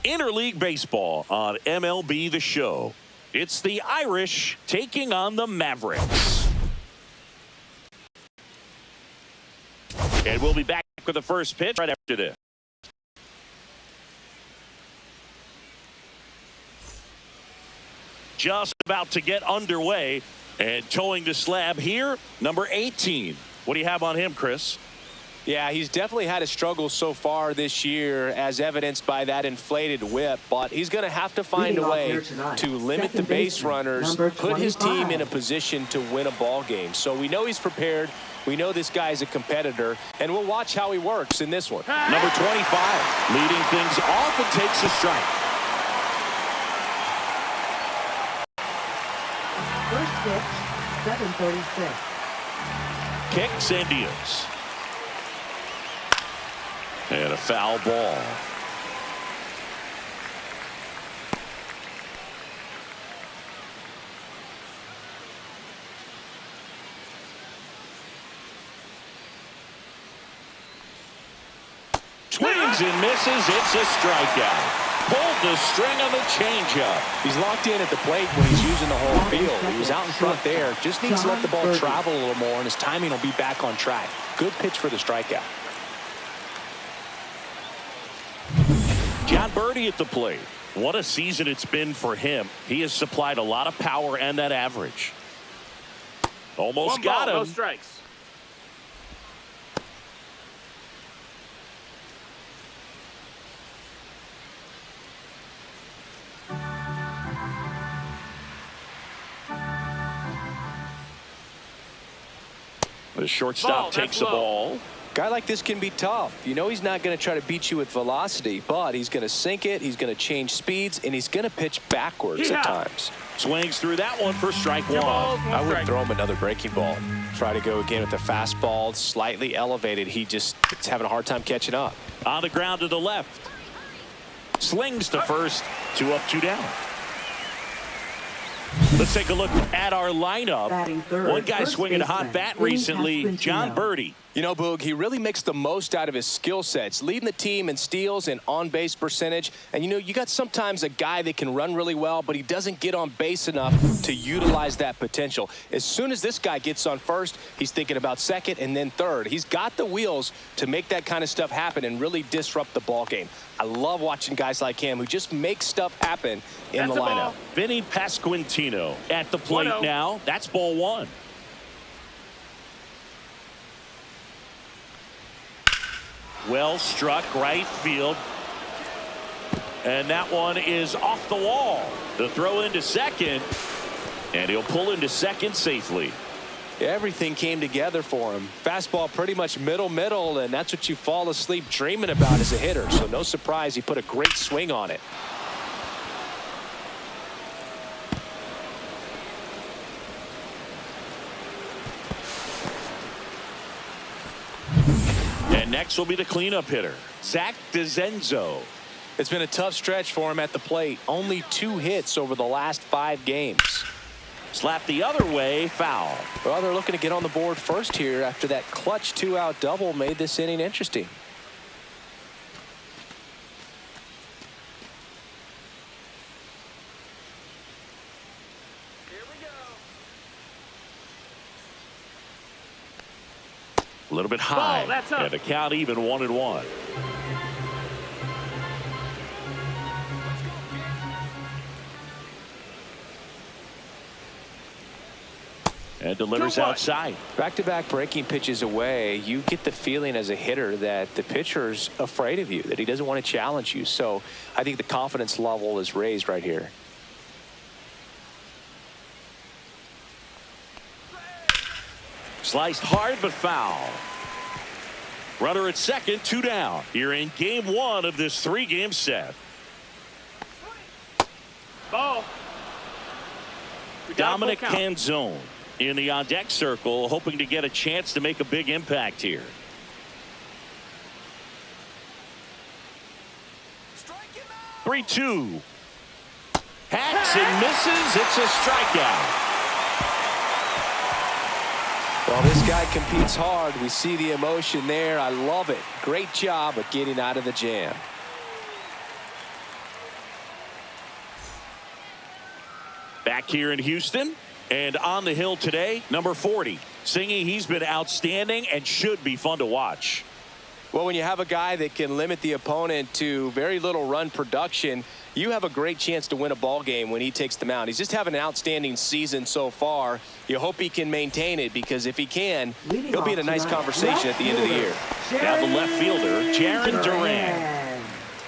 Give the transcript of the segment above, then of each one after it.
interleague baseball on MLB The Show. It's the Irish taking on the Mavericks. And we'll be back with the first pitch right after this. Just about to get underway, and towing the slab here, number 18. What do you have on him, Chris? Yeah, he's definitely had a struggle so far this year, as evidenced by that inflated whip, but he's going to have to find a way to limit the base runners, put his team in a position to win a ball game. So we know he's prepared. We know this guy's a competitor, and we'll watch how he works in this one. Number 25, leading things off and takes a strike. First pitch, 7:36. Kicks and deals. And a foul ball. Swings and misses. It's a strikeout. Pulled the string on the changeup. He's locked in at the plate when he's using the whole field. He was out in front there. Just needs to let the ball travel a little more, and his timing will be back on track. Good pitch for the strikeout. Jon Berti at the plate. What a season it's been for him. He has supplied a lot of power and that average. Almost got him. No strikes. The shortstop takes the ball. Guy like this can be tough. You know he's not going to try to beat you with velocity, but he's going to sink it, he's going to change speeds, and he's going to pitch backwards at times. Swings through that one for strike one. I would throw him another breaking ball. Try to go again with the fastball, slightly elevated. He's having a hard time catching up. On the ground to the left. Slings to first. 2 up, 2 down. Let's take a look at our lineup. One guy swinging a hot bat recently, Jon Berti. You know, Boog, he really makes the most out of his skill sets, leading the team in steals and on-base percentage. And, you know, you got sometimes a guy that can run really well, but he doesn't get on base enough to utilize that potential. As soon as this guy gets on first, he's thinking about second and then third. He's got the wheels to make that kind of stuff happen and really disrupt the ball game. I love watching guys like him who just make stuff happen in the lineup. Vinny Pasquantino at the plate now. That's ball one. Well struck, right field. And that one is off the wall. The throw into second. And he'll pull into second safely. Everything came together for him. Fastball pretty much middle, and that's what you fall asleep dreaming about as a hitter. So no surprise he put a great swing on it. And next will be the cleanup hitter, Zach DeZenzo. It's been a tough stretch for him at the plate. Only 2 hits over the last 5 games. Slap the other way, foul. Well, they're looking to get on the board first here after that clutch 2-out double made this inning interesting. Here we go. A little bit high. That's up. And the count even 1-1. And delivers outside. Back-to-back breaking pitches away, you get the feeling as a hitter that the pitcher's afraid of you, that he doesn't want to challenge you. So I think the confidence level is raised right here. Sliced hard but foul. Runner at second, 2 down. Here in game 1 of this 3-game set. Ball. Dominic Canzone in the on-deck circle, hoping to get a chance to make a big impact here. Strike him out. 3-2. Hacks and misses. It's a strikeout. Well, this guy competes hard. We see the emotion there. I love it. Great job of getting out of the jam. Back here in Houston, and on the hill today, number 40, singing he's been outstanding and should be fun to watch. Well, when you have a guy that can limit the opponent to very little run production, you have a great chance to win a ball game when he takes the mound. He's just having an outstanding season so far. You hope he can maintain it, because if he can, he'll be in a nice conversation at the end of the year. Now the left fielder, Jarren Duran.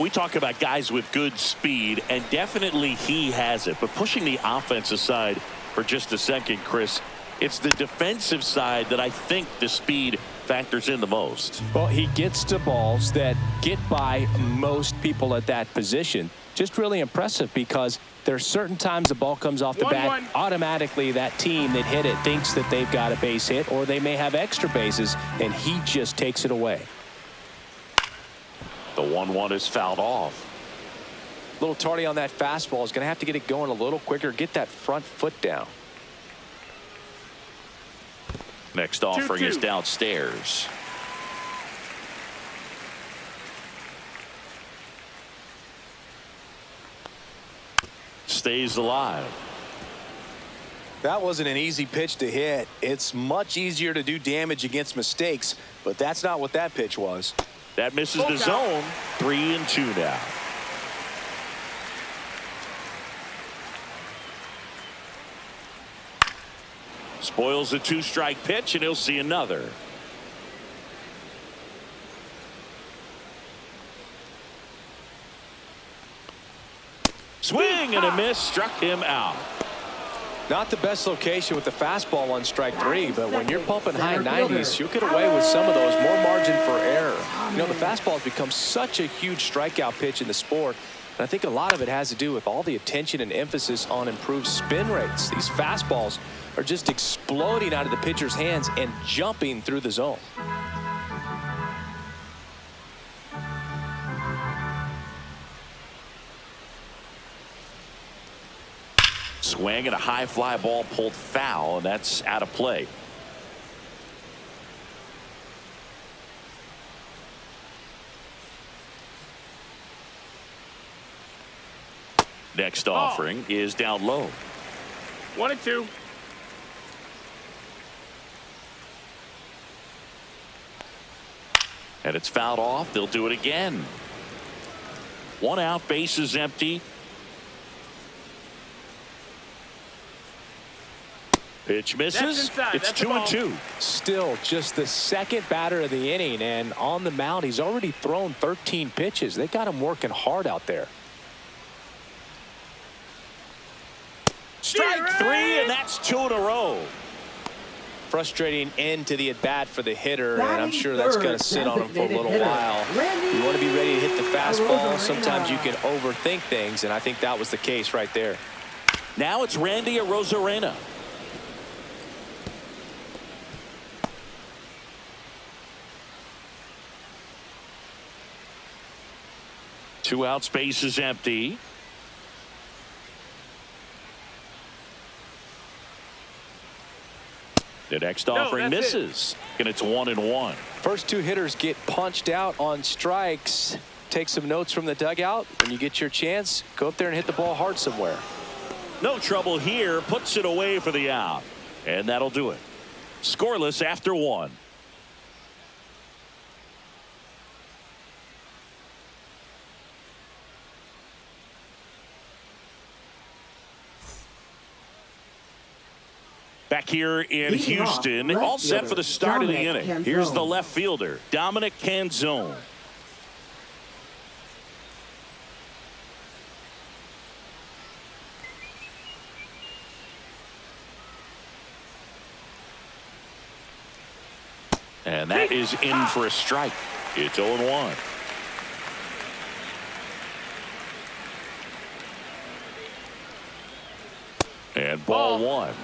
We talk about guys with good speed, and definitely he has it. But pushing the offense aside for just a second, Chris, it's the defensive side that I think the speed factors in the most. Well, he gets to balls that get by most people at that position. Just really impressive, because there are certain times the ball comes off the bat, automatically that team that hit it thinks that they've got a base hit, or they may have extra bases, and he just takes it away. The 1-1 is fouled off. A little tardy on that fastball. Is going to have to get it going a little quicker, get that front foot down. Next offering is downstairs. Stays alive. That wasn't an easy pitch to hit. It's much easier to do damage against mistakes, but that's not what that pitch was. That misses the zone. 3-2 now. Spoils a 2-strike pitch, and he'll see another. Swing and a miss, struck him out. Not the best location with the fastball on strike 3, but when you're pumping high 90s, you'll get away with some of those. More margin for error. You know, the fastball has become such a huge strikeout pitch in the sport, and I think a lot of it has to do with all the attention and emphasis on improved spin rates. These fastballs are just exploding out of the pitcher's hands and jumping through the zone. Swing and a high fly ball pulled foul, and that's out of play. Next offering is down low. 1-2. And it's fouled off. They'll do it again. 1 out, base is empty. Pitch misses. It's 2-2. Still just the second batter of the inning, and on the mound he's already thrown 13 pitches. They got him working hard out there. Strike 3, and that's 2 in a row. Frustrating end to the at-bat for the hitter, and I'm sure that's going to sit on him for a little while. You want to be ready to hit the fastball. Sometimes you can overthink things, and I think that was the case right there. Now it's Randy Arozarena. Two out, space is empty. The next offering misses, and it's 1-1. First 2 hitters get punched out on strikes. Take some notes from the dugout. When you get your chance, go up there and hit the ball hard somewhere. No trouble here, puts it away for the out, and that'll do it. Scoreless after 1. Back here in Houston, all set for the start of the inning. Here's the left fielder, Dominic Canzone. And that is in for a strike. It's 0-1. And ball 1.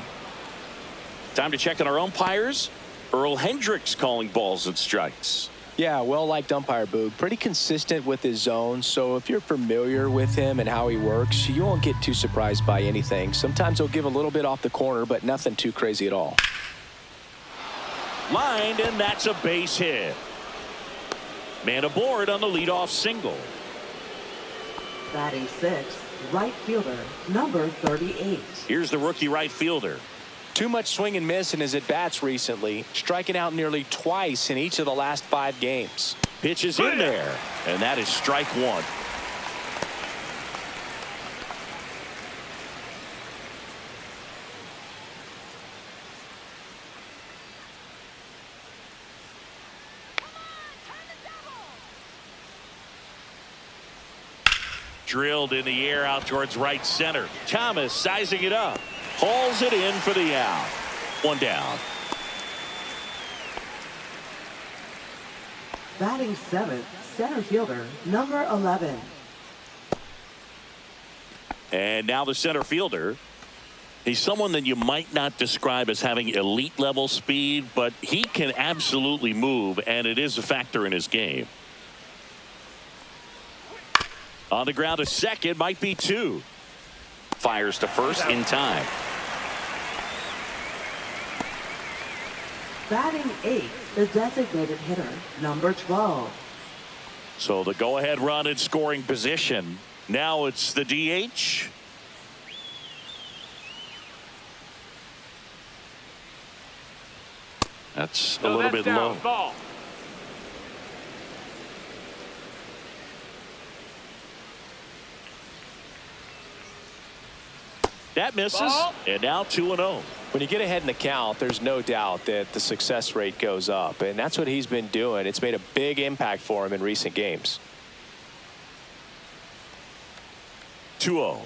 Time to check on our umpires. Earl Hendricks calling balls and strikes. Yeah, well-liked umpire, Boog. Pretty consistent with his zone, so if you're familiar with him and how he works, you won't get too surprised by anything. Sometimes he'll give a little bit off the corner, but nothing too crazy at all. Lined, and that's a base hit. Man aboard on the leadoff single. Batting sixth, right fielder, number 38. Here's the rookie right fielder. Too much swing and miss in his at-bats recently, striking out nearly twice in each of the last 5 games. Pitch is in there, and that is strike one. Drilled in the air out towards right center. Thomas sizing it up. Hauls it in for the out. One down. Batting seventh, center fielder, number 11. And now the center fielder. He's someone that you might not describe as having elite level speed, but he can absolutely move, and it is a factor in his game. On the ground to second, might be 2. Fires to first in time. Batting eighth, the designated hitter, number 12. So the go-ahead run in scoring position. Now it's the DH. That's a little bit low. Ball. That misses, and now 2-0. When you get ahead in the count, there's no doubt that the success rate goes up, and that's what he's been doing. It's made a big impact for him in recent games. 2-0.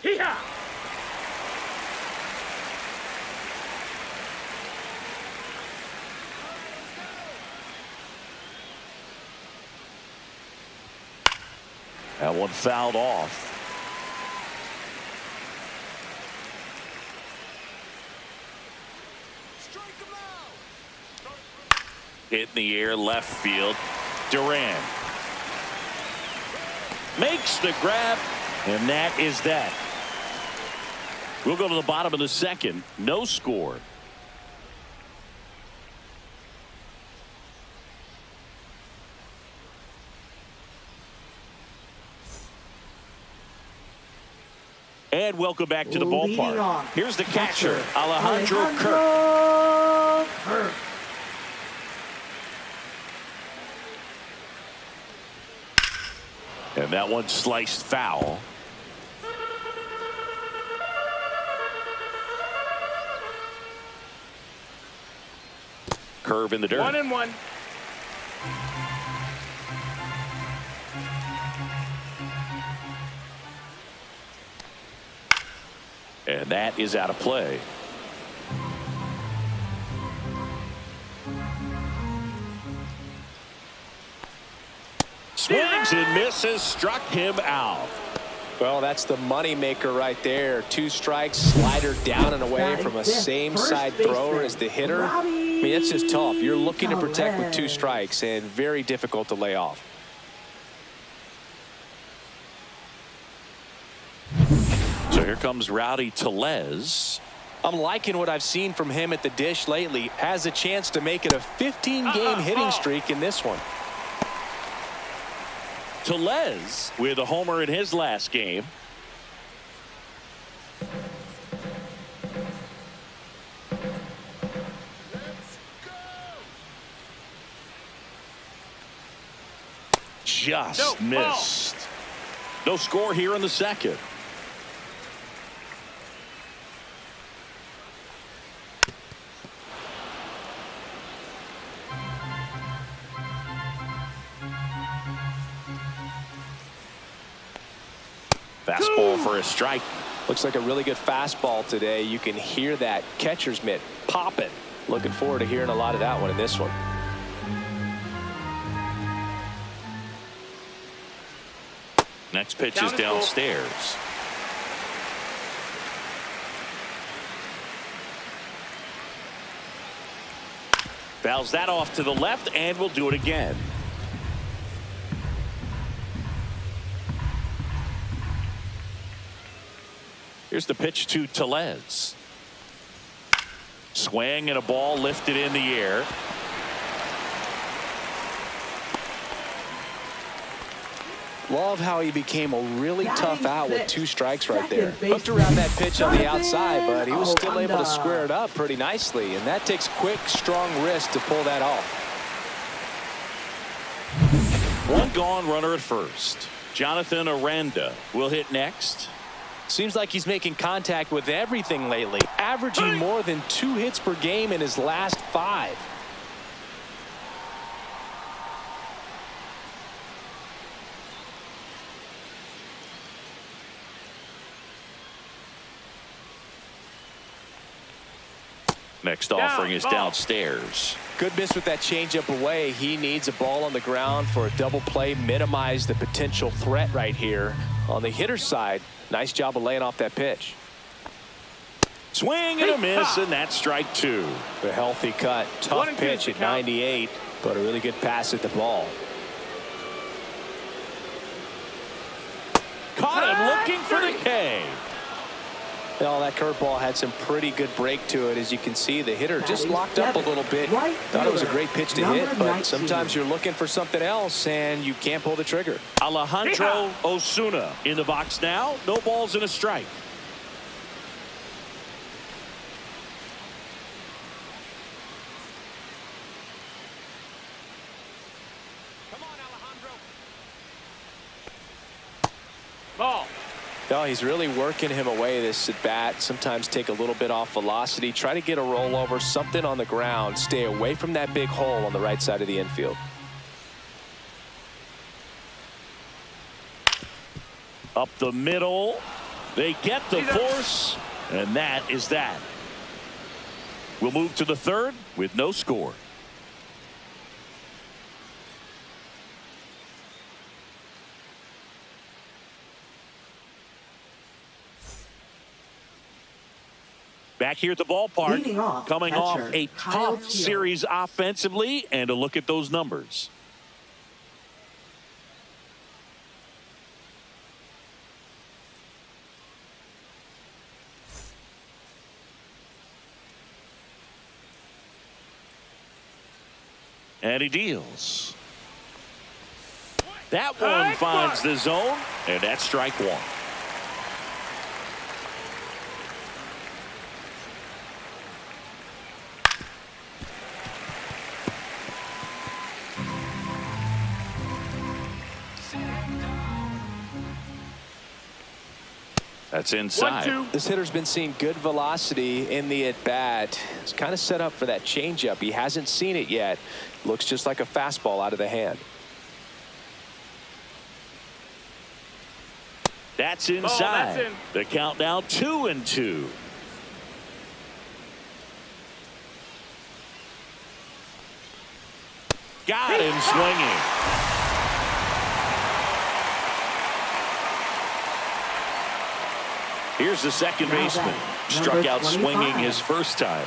Hee-haw! That one fouled off. Hit in the air left field. Duran makes the grab, and that is that. We'll go to the bottom of the second. No score. And welcome back to the ballpark. Here's the catcher, Alejandro Kirk. And that one sliced foul. Curve in the dirt. 1-1. And that is out of play. Swings and misses, struck him out. Well, that's the money maker right there. 2 strikes, slider down and away from a same side thrower as the hitter. I mean, that's just tough. You're looking to protect with 2 strikes, and very difficult to lay off. So here comes Rowdy Tellez. I'm liking what I've seen from him at the dish lately. Has a chance to make it a 15-game hitting streak in this one. Tellez with a homer in his last game. Just missed. No score here in the second. Fastball for a strike. Looks like a really good fastball today. You can hear that catcher's mitt popping. Looking forward to hearing a lot of that one in this one. Next pitch is downstairs. Fouls that off to the left, and we'll do it again. Here's the pitch to Tellez. Swing and a ball lifted in the air. Love how he became a really tough out with 2 strikes right there. Second Hooked around that pitch on the Jonathan outside, but he was still able to Aranda. square it up pretty nicely, and that takes quick, strong wrist to pull that off. 1 gone, runner at first. Jonathan Aranda will hit next. Seems like he's making contact with everything lately, averaging more than 2 hits per game in his last 5. Next offering is downstairs. Good miss with that changeup away. He needs a ball on the ground for a double play, minimize the potential threat right here. On the hitter's side, nice job of laying off that pitch. Swing and a miss, and that's strike 2. A healthy cut. Tough pitch at 98, but a really good pass at the ball. Caught him looking for the K. Well, that curveball had some pretty good break to it. As you can see, the hitter just locked up a little bit. Thought it was a great pitch to hit, but sometimes you're looking for something else, and you can't pull the trigger. Alejandro Osuna in the box now. No balls and a strike. Come on, Alejandro. Ball. No, he's really working him away this at bat. Sometimes take a little bit off velocity. Try to get a rollover, something on the ground. Stay away from that big hole on the right side of the infield. Up the middle. They get the force, and that is that. We'll move to the 3rd with no score. Back here at the ballpark, Leading off, coming catcher, off a Kyle tough Teel. series offensively, and a look at those numbers. And he deals. That one finds the zone, and that's strike 1. That's inside. 1-2. This hitter's been seeing good velocity in the at-bat. It's kind of set up for that changeup. He hasn't seen it yet. Looks just like a fastball out of the hand. That's inside. that's in. The count now 2-2. Got him swinging. Here's the second baseman. Struck out swinging his first time.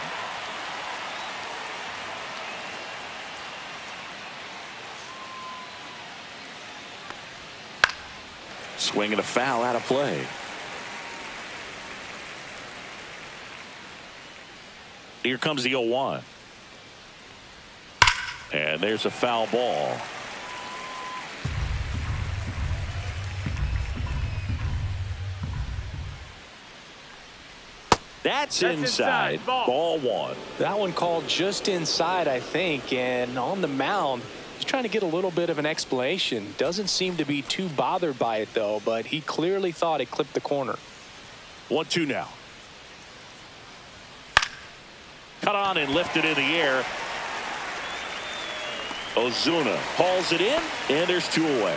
Swinging a foul out of play. Here comes the 0-1. And there's a foul ball. That's inside. Ball 1. That one called just inside, I think, and on the mound, he's trying to get a little bit of an explanation. Doesn't seem to be too bothered by it, though, but he clearly thought it clipped the corner. 1-2 now. Cut on and lifted in the air. Ozuna hauls it in, and there's 2 away.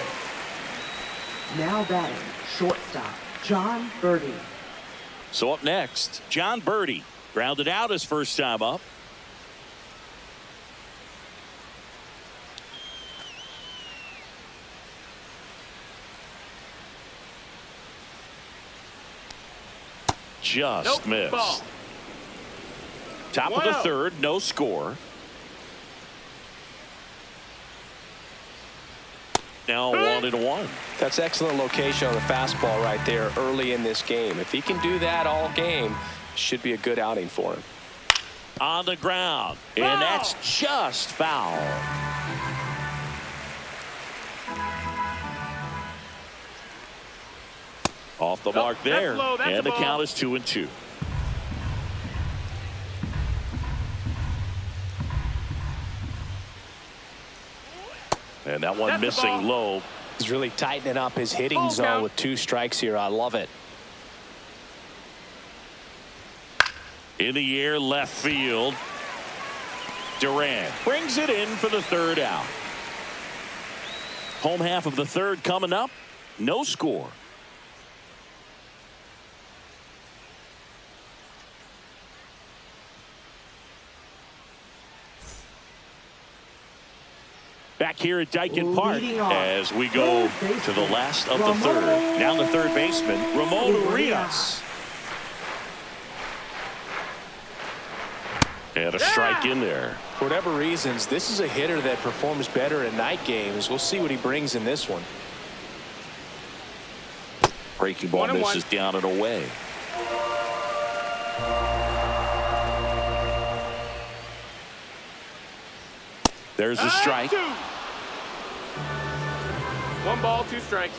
Now batting, shortstop, John Birdie. So up next, John Birdie grounded out his first time up. Just missed. Ball. Top of the 3rd, no score. Now 1-1. That's excellent location on the fastball right there early in this game. If he can do that all game, should be a good outing for him. On the ground, and that's just foul. Off the mark there, and the count is 2-2. And that one missing low. He's really tightening up his hitting zone with 2 strikes here. I love it. In the air, left field. Durant brings it in for the 3rd out. Home half of the 3rd coming up. No score. Back here at Dyken Park as we go to the last of the 3rd. Now the 3rd baseman, Ramon Urias. And a strike in there. For whatever reasons, this is a hitter that performs better in night games. We'll see what he brings in this one. Breaking ball misses down and away. There's a strike. 1 ball, 2 strikes.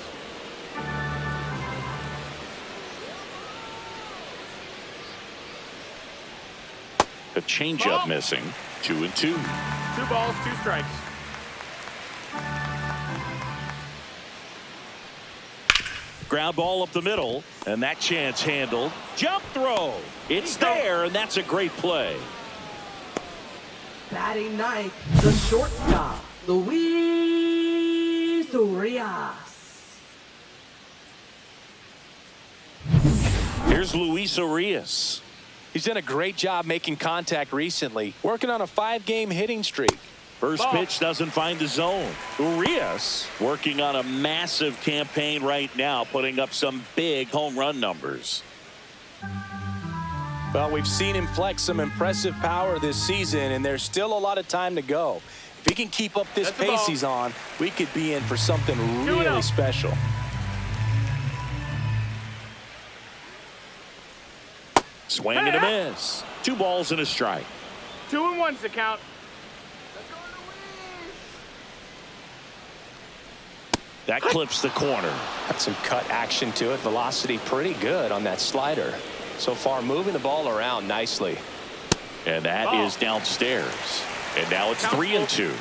A changeup missing. 2-2. 2 balls, 2 strikes. Ground ball up the middle, and that chance handled. Jump throw. It's there, and that's a great play. Batting ninth, the shortstop, Luis Urias. Here's Luis Urias. He's done a great job making contact recently, working on a 5-game hitting streak. First pitch doesn't find the zone. Urias working on a massive campaign right now, putting up some big home run numbers. Well, we've seen him flex some impressive power this season, and there's still a lot of time to go. If he can keep up this pace he's on, we could be in for something really special. Swing and a miss. 2 balls and a strike. 2-1's the count. That clips the corner. Got some cut action to it. Velocity pretty good on that slider. So far, moving the ball around nicely. And that is downstairs. And now it's 3-2.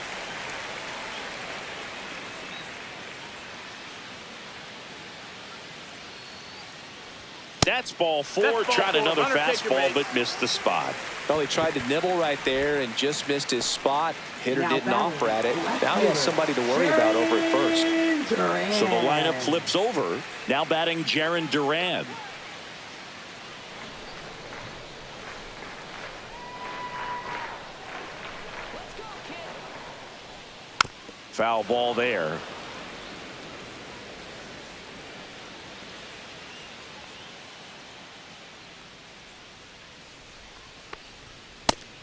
That's ball 4. Tried another fastball, but missed the spot. Well, he tried to nibble right there and just missed his spot. Hitter didn't offer at it. Now he has somebody to worry about over at first. So the lineup flips over. Now batting Jarren Duran. Foul ball there.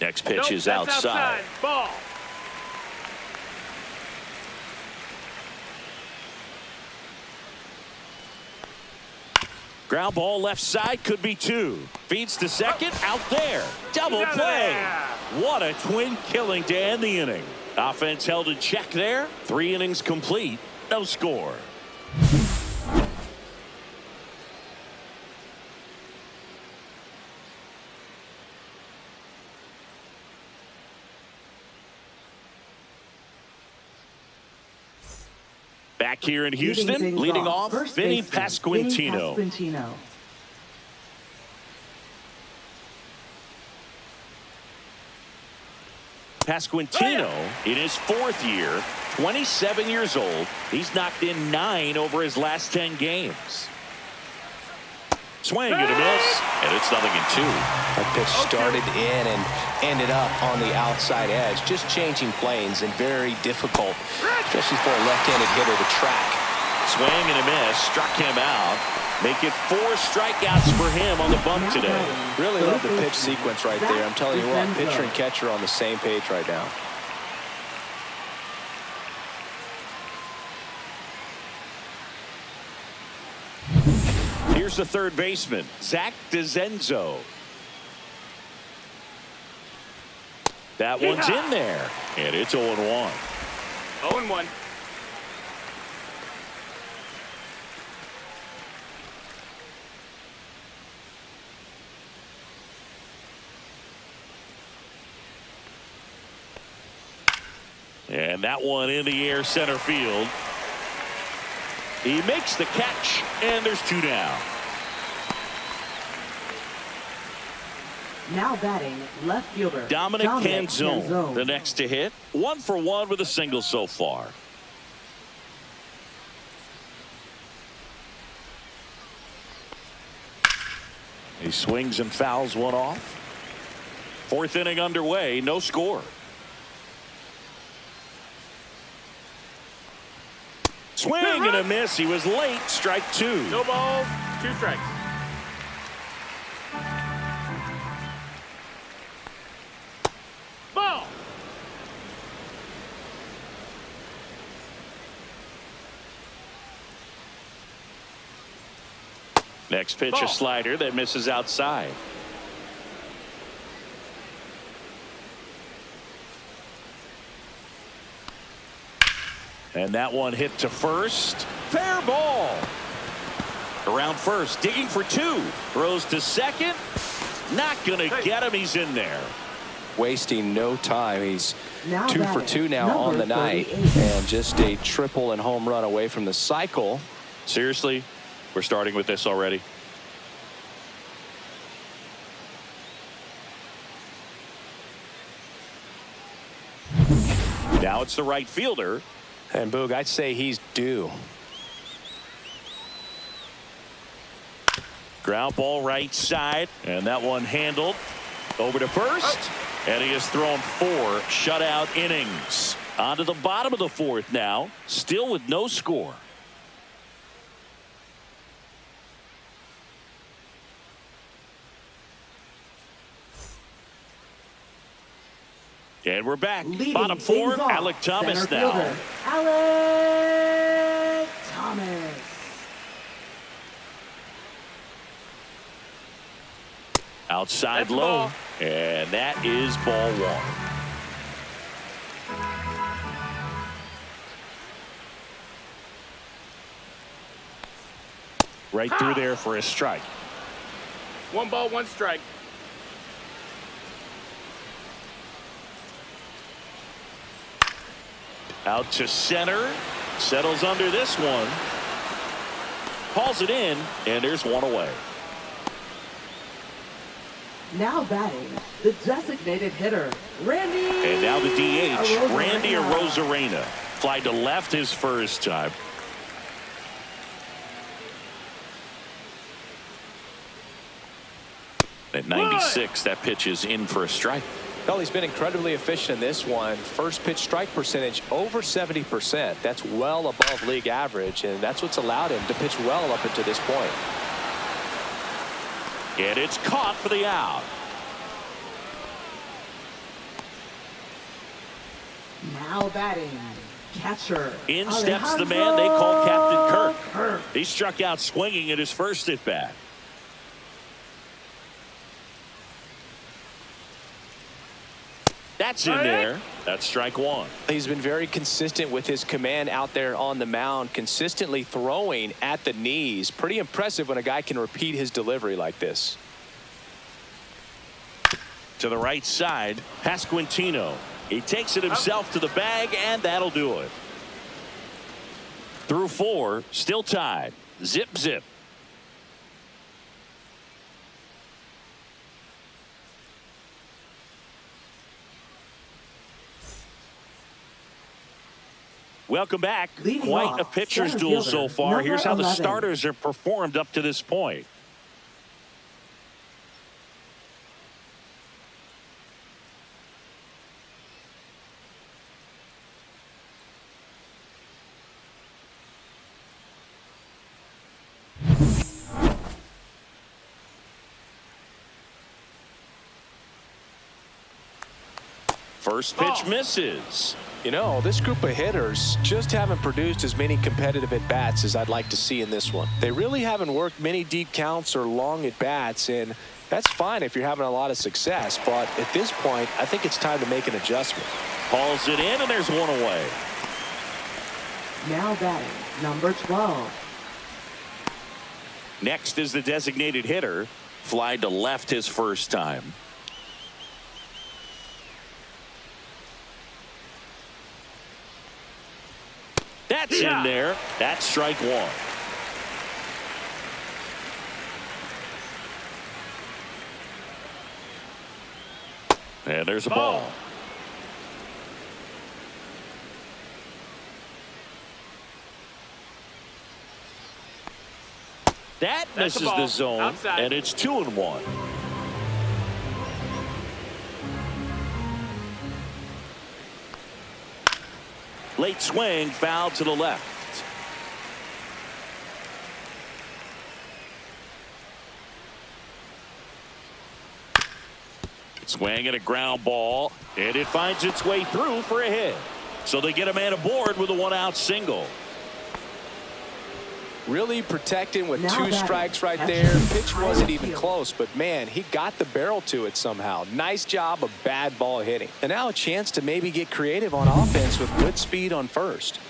Next pitch is outside. Ball. Ground ball left side, could be 2. Feeds to second, out there. Double play. What a twin killing to end the inning. Offense held in check there. 3 innings complete. No score. Back here in Houston, leading off, Vinny Pasquantino. Pasquantino in his 4th year, 27 years old. He's knocked in 9 over his last 10 games. Swing and a miss, and it's 0-2. That pitch started in and ended up on the outside edge, just changing planes and very difficult, especially for a left-handed hitter to track. Swing and a miss, struck him out. Make it 4 strikeouts for him on the bump today. Really love the pitch sequence right there. I'm telling you what, pitcher and catcher are on the same page right now. Here's the 3rd baseman, Zach DeZenzo. That one's in there, and it's 0-1. 0-1. And that one in the air center field. He makes the catch, and there's 2 down. Now batting, left fielder Dominic Canzone, the next to hit. 1 for 1 with a single so far. He swings and fouls one off. 4th inning underway, no score. Swing and a miss. He was late. Strike 2. No balls, 2 strikes. Ball. Next pitch, Ball. a slider that misses outside. And that one hit to first. Fair ball. Around first, digging for 2. Throws to second. Not going to get him. He's in there. Wasting no time. He's Now 2 for batting, 2 now on the number night, 38. and just a triple and home run away from the cycle. Seriously, we're starting with this already. Now it's the right fielder. And Boog, I'd say he's due. Ground ball right side, and that one handled over to first, and he has thrown 4 shutout innings. On to the bottom of the 4th now, still with no score. And we're back. Leading Bottom 4, things off, Alec Thomas center now. fielder, Alec Thomas. Outside That's low, ball. and that is ball 1. Right through there for a strike. 1 ball, 1 strike. Out to center. Settles under this one. Hauls it in, and there's 1 away. Now batting, the designated hitter, Randy. And now the DH, Arozarena. Randy Arozarena. Fly to left his first time. At 96, that pitch is in for a strike. Well, he's been incredibly efficient in this one. First pitch strike percentage over 70%. That's well above league average, and that's what's allowed him to pitch well up until this point. And it's caught for the out. Now batting, catcher. In steps the man they call Captain Kirk. He struck out swinging at his first at bat. That's in there. That's strike 1. He's been very consistent with his command out there on the mound, consistently throwing at the knees. Pretty impressive when a guy can repeat his delivery like this. To the right side, Pasquantino. He takes it himself to the bag, and that'll do it. Through 4, still tied. Zip, zip. Welcome back. Leading Quite off, a pitcher's center duel fielder, so far. number Here's how the 11. starters are performed up to this point. First pitch misses. You know, this group of hitters just haven't produced as many competitive at-bats as I'd like to see in this one. They really haven't worked many deep counts or long at-bats, and that's fine if you're having a lot of success. But at this point, I think it's time to make an adjustment. Hauls it in, and there's 1 away. Now batting, number 12. Next is the designated hitter. Fly to left his first time. That's in there. That's strike one. And there's a ball. That misses the zone, outside. And it's 2-1. Late swing, foul to the left. Swing and a ground ball, and it finds its way through for a hit. So they get a man aboard with a one-out single. Really protecting with two strikes right there. Pitch wasn't even close, but man, he got the barrel to it somehow. Nice job of bad ball hitting. And now a chance to maybe get creative on offense with good speed on first.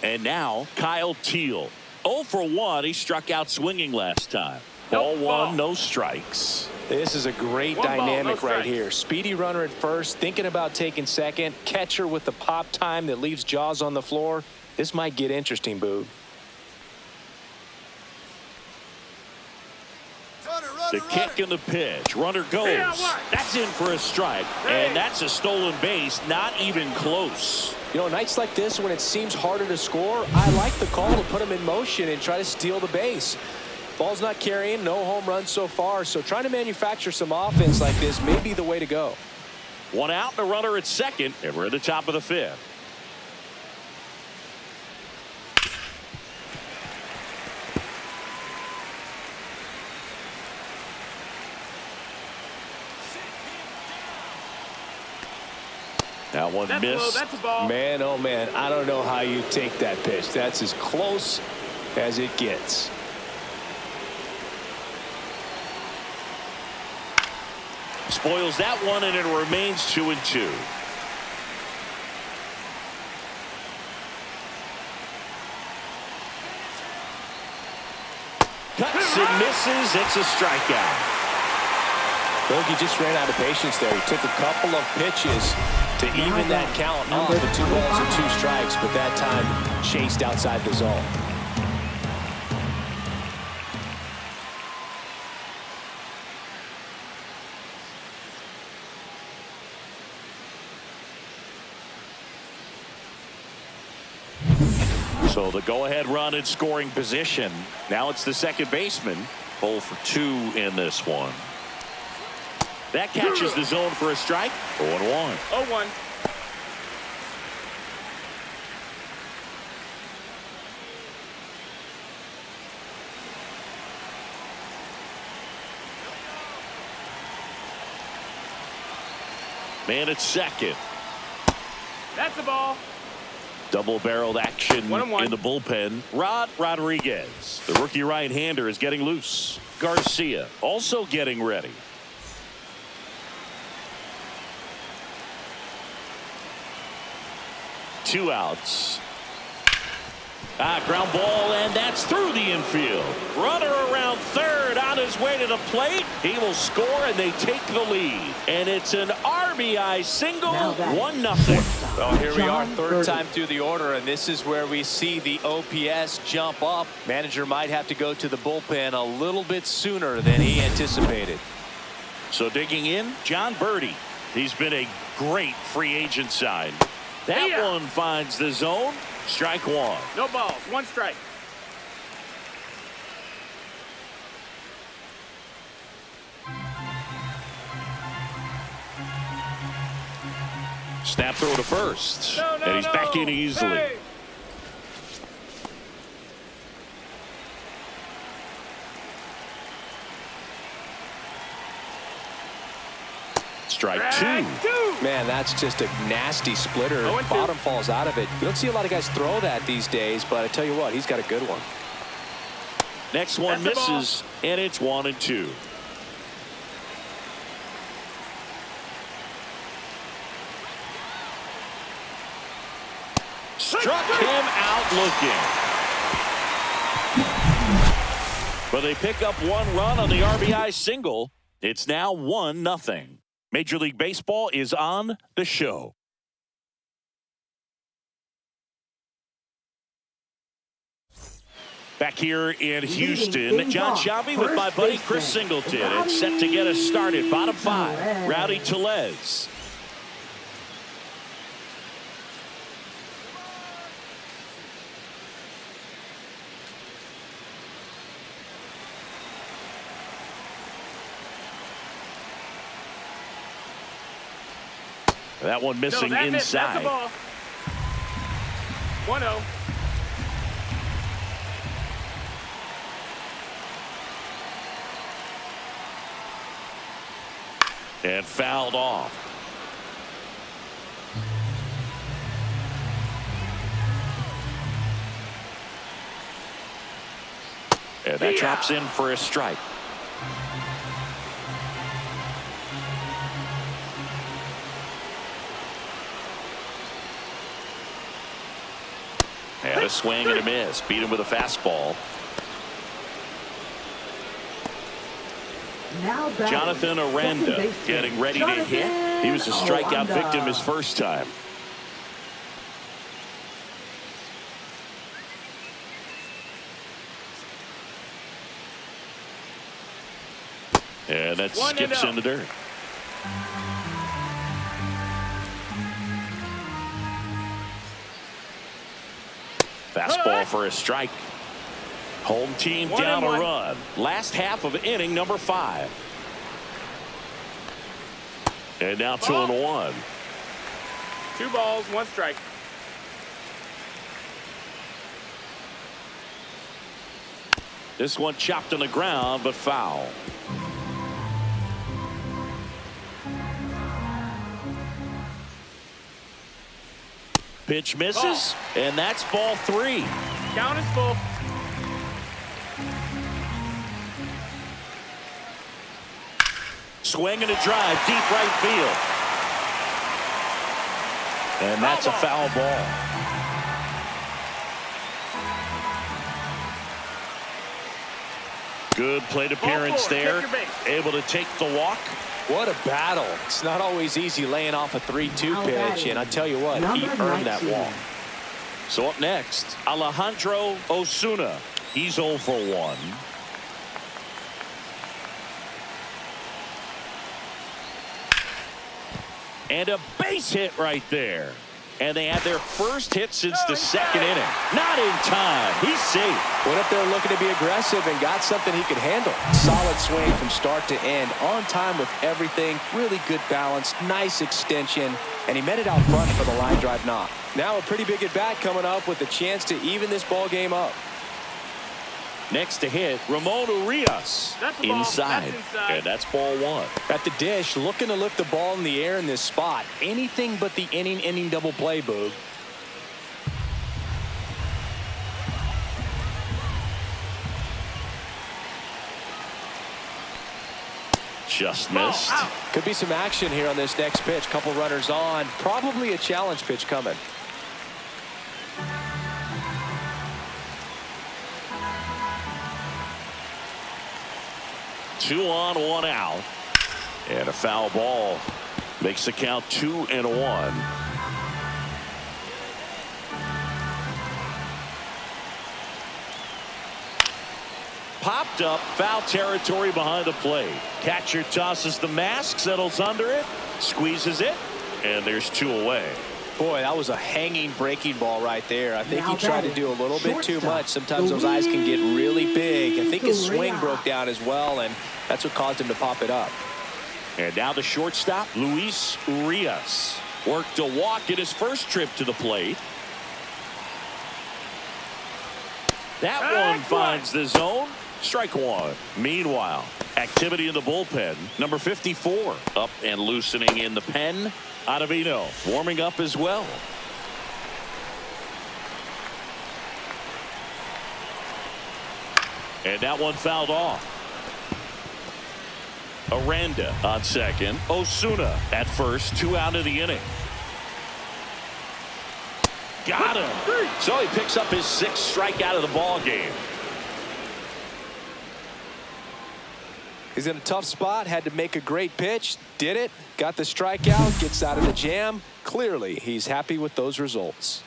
And now Kyle Teal. 0 for 1. He struck out swinging last time. Ball one, no strikes. This is a great dynamic right here. Speedy runner at first, thinking about taking second. Catcher with the pop time that leaves Jaws on the floor. This might get interesting, Boog. The kick and the pitch. Runner goes. That's in for a strike. And that's a stolen base. Not even close. You know, nights like this when it seems harder to score, I like the call to put him in motion and try to steal the base. Ball's not carrying, no home runs so far, so trying to manufacture some offense like this may be the way to go. One out and a runner at second, and we're at the top of the fifth. That one missed. That's a ball. Man, oh man, I don't know how you take that pitch. That's as close as it gets. Spoils that one, and it remains 2-2. Cuts and misses. It's a strikeout. Bogey just ran out of patience there. He took a couple of pitches to even that count off the 2 balls and 2 strikes, but that time chased outside the zone. So the go-ahead run in scoring position. Now it's the second baseman. 0 for 2 in this one. That catches the zone for a strike. 0-1. 0-1. Man at second. That's the ball. Double-barreled action 1-1. in the bullpen. Rod Rodriguez, the rookie right-hander, is getting loose. Garcia also getting ready. Two outs. Ground ball, and that's through the infield. Runner around third on his way to the plate. He will score, and they take the lead. And it's an RBI single, 1-0. Well, here we are, third time through the order, and this is where we see the OPS jump up. Manager might have to go to the bullpen a little bit sooner than he anticipated. So digging in, John Birdie. He's been a great free agent sign. That one finds the zone. Strike one. No balls. 1 strike. Snap throw to first. And he's back in easily. Hey. Strike two. Man, that's just a nasty splitter. Bottom falls out of it. You don't see a lot of guys throw that these days, but I tell you what, he's got a good one. Next one misses, and it's 1-2. Struck him out looking. But they pick up 1 run on the RBI single. It's now 1-0. Major League Baseball is on the show. Back here in Houston, John Shelby with my buddy Chris Singleton. It's set to get us started. Bottom 5, Rowdy Tellez. That one missing inside. That's a ball. 1-0. And fouled off. And that drops in for a strike. And a swing and a miss. Beat him with a fastball. Jonathan Aranda getting ready to hit. He was a strikeout victim his first time. And that skips in the dirt. Fastball for a strike. Home team down a run. Last half of inning number 5. And now 2-1. 2 balls, 1 strike. This one chopped on the ground, but foul. Pitch misses, and that's ball 3. Count is full. Swing and a drive, deep right field. And that's a foul ball. Good plate appearance there. Able to take the walk. What a battle. It's not always easy laying off a 3-2 pitch, and I tell you what, he earned that walk. So up next, Alejandro Osuna. He's 0 for 1. And a base hit right there. And they had their first hit since the second inning. Not in time. He's safe. Went up there looking to be aggressive and got something he could handle. Solid swing from start to end. On time with everything. Really good balance. Nice extension. And he met it out front for the line drive knock. Now a pretty big at bat coming up with a chance to even this ball game up. Next to hit, Ramon Urias inside. And that's ball 1. At the dish, looking to lift the ball in the air in this spot. Anything but the inning double play, Boog. Just missed. Could be some action here on this next pitch. Couple runners on. Probably a challenge pitch coming. 2 on, 1 out. And a foul ball makes the count 2-1. Popped up, foul territory behind the plate. Catcher tosses the mask, settles under it, squeezes it, and there's 2 away. Boy, that was a hanging breaking ball right there. I think he tried to do a little bit too much. Sometimes those eyes can get really big. I think his swing broke down as well, and that's what caused him to pop it up. And now the shortstop, Luis Urias. Worked a walk in his first trip to the plate. That one finds the zone. Strike 1. Meanwhile, activity in the bullpen. Number 54 up and loosening in the pen. Ottavino warming up as well. And that one fouled off. Aranda on second. Osuna at first. 2 out of the inning. Got him. So he picks up his 6th strikeout of the ball game. He's in a tough spot. Had to make a great pitch. Did it. Got the strikeout. Gets out of the jam. Clearly, he's happy with those results.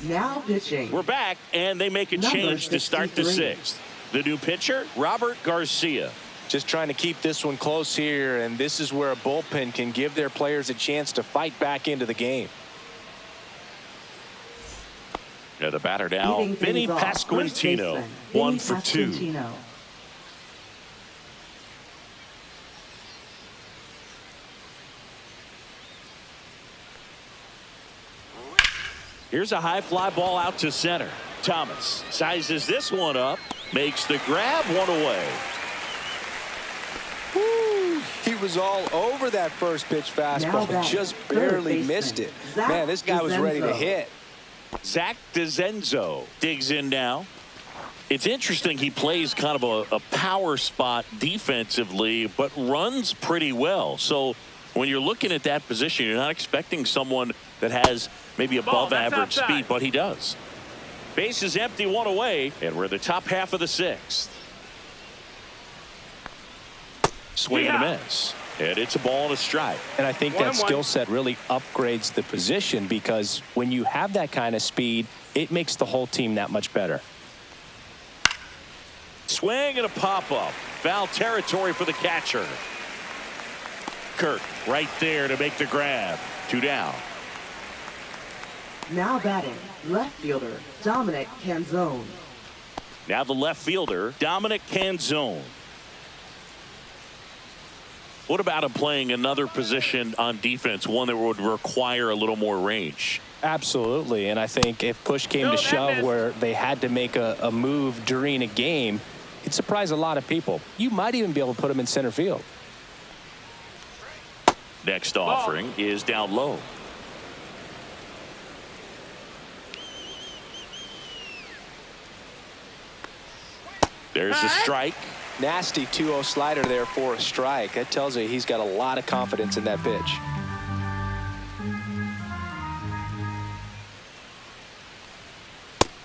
Now pitching. We're back, and they make a Number change to start the 63. sixth. The new pitcher, Robert Garcia. Just trying to keep this one close here, and this is where a bullpen can give their players a chance to fight back into the game. Yeah, the batter now, Leading Vinny things off, first Pasquantino, baseman, 1 Vinny for 2. Pasquantino. Here's a high fly ball out to center. Thomas sizes this one up, makes the grab, one away. Woo, he was all over that first pitch Now fastball, batting, just third barely baseman, missed it. Zach Man, this guy was ready to DeZenzo. hit. Zach DeZenzo digs in now. It's interesting, he plays kind of a power spot defensively, but runs pretty well. So when you're looking at that position, you're not expecting someone that has maybe above that's average outside. speed, but he does. Base is empty, one away, and we're in the top half of the sixth. Swing and a miss. And it's a ball and a strike. And I think that skill set really upgrades the position, because when you have that kind of speed, it makes the whole team that much better. Swing and a pop-up. Foul territory for the catcher. Kirk right there to make the grab. 2 down. Now batting, left fielder, Dominic Canzone. Now the left fielder, Dominic Canzone. What about him playing another position on defense, one that would require a little more range? Absolutely, and I think if push came to shove where they had to make a move during a game, it'd surprise a lot of people. You might even be able to put him in center field. Next offering is down low. There's a strike. Nasty 2-0 slider there for a strike. That tells you he's got a lot of confidence in that pitch.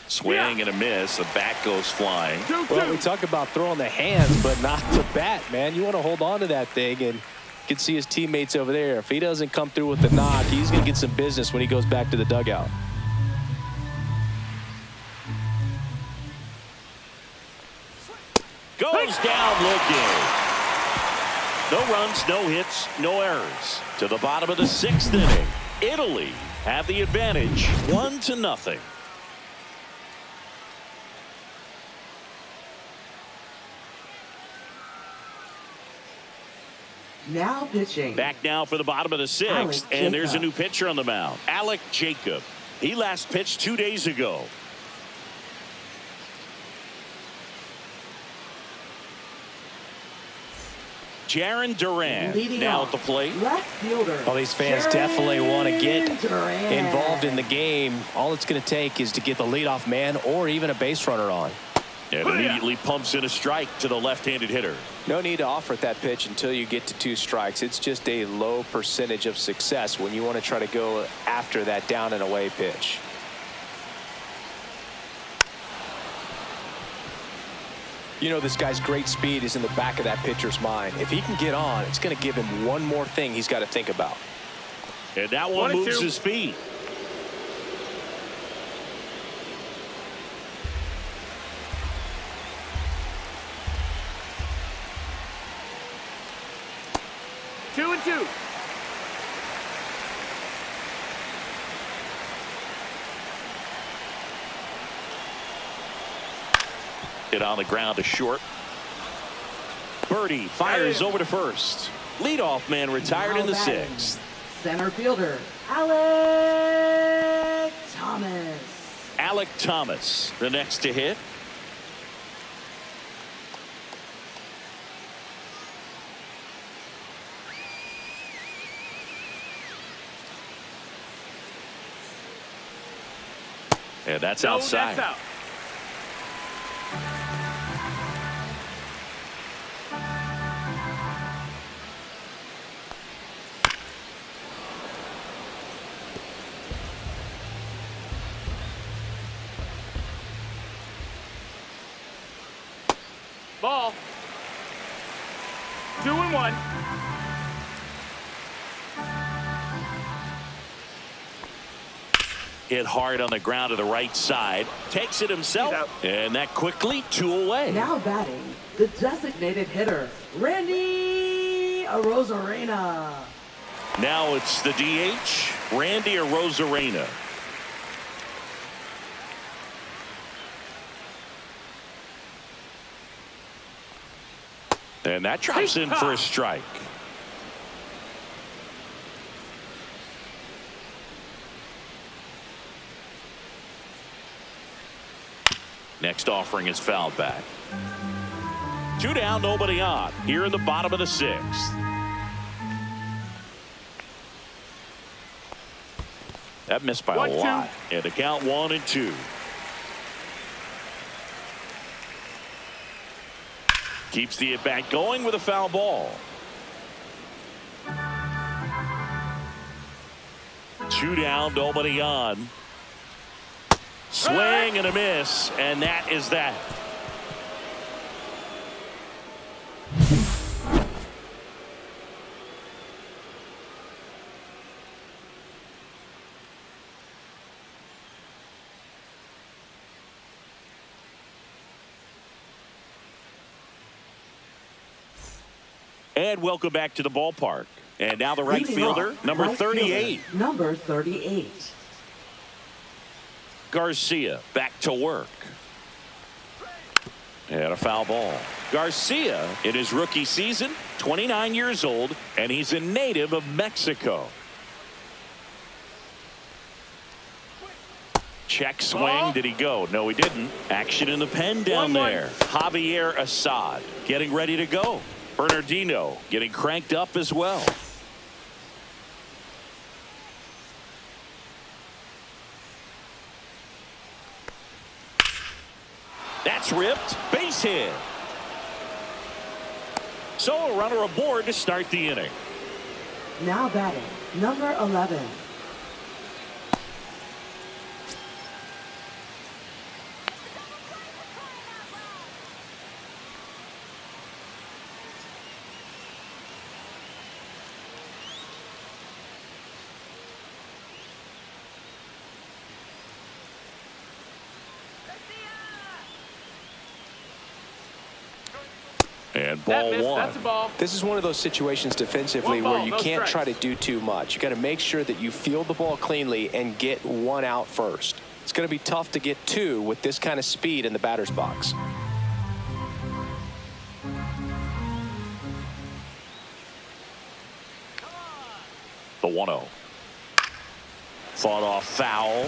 Swing and a miss. The bat goes flying. Well, we talk about throwing the hands, but not the bat, man. You want to hold on to that thing, and you can see his teammates over there. If he doesn't come through with the knock, he's going to get some business when he goes back to the dugout. Goes down looking. No runs, no hits, no errors. To the bottom of the sixth inning. Italy have the advantage, 1-0. Now pitching. Back now for the bottom of the sixth, and there's a new pitcher on the mound, Alec Jacob. He last pitched 2 days ago. Jaron Duran Leading now off, at the plate. left fielder. Well, these fans definitely want to get Duran. involved in the game. All it's going to take is to get the leadoff man or even a base runner on. And immediately pumps in a strike to the left-handed hitter. No need to offer that pitch until you get to 2 strikes. It's just a low percentage of success when you want to try to go after that down and away pitch. You know, this guy's great speed is in the back of that pitcher's mind. If he can get on, it's going to give him one more thing he's got to think about. And that one moves his feet. Two and two. Hit on the ground to short. Birdie fires over to first. Leadoff man retired in the sixth. Center fielder, Alec Thomas. Alec Thomas, the next to hit. And that's outside. That's out. Ball. 2-1. Hit hard on the ground to the right side. Takes it himself. And that quickly 2 away. Now batting, the designated hitter, Randy Arozarena. Now it's the DH, Randy Arozarena. And that drops in for a strike. Next offering is fouled back. 2 down, nobody on. Here in the bottom of the 6th. That missed by a lot. And the count 1-2. Keeps the at-bat going with a foul ball. 2 down, nobody on. Swing and a miss, and that is that. And welcome back to the ballpark. And now the right fielder, number 38. Number 38. Garcia back to work. And a foul ball. Garcia in his rookie season, 29 years old, and he's a native of Mexico. Check swing. Did he go? No, he didn't. Action in the pen down there. Javier Assad getting ready to go. Bernardino getting cranked up as well. That's ripped. Base hit. So a runner aboard to start the inning. Now batting, number 11. And ball one. That's a ball. This is one of those situations defensively where you can't try to do too much. You got to make sure that you field the ball cleanly and get 1 out first. It's going to be tough to get 2 with this kind of speed in the batter's box. The 1-0. Fought off foul.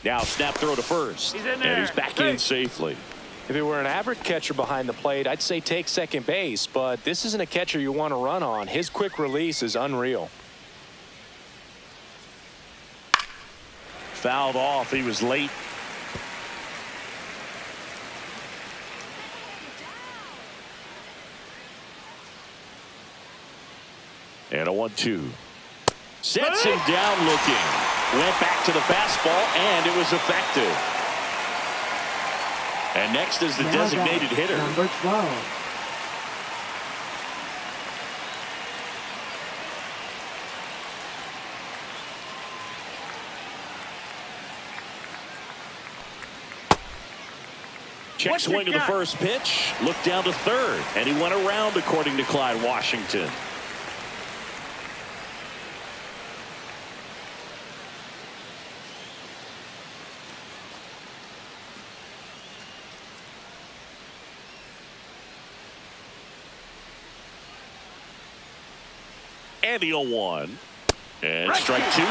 Now snap throw to first. And he's back in safely. If it were an average catcher behind the plate, I'd say take second base, but this isn't a catcher you want to run on. His quick release is unreal. Fouled off. He was late. And a 1-2. Sets him down looking. Went back to the fastball, and it was effective. And next is the designated hitter. Number 12. Check swing to the first pitch. Looked down to third, and he went around according to Clyde Washington. And the 0-1. And strike 2.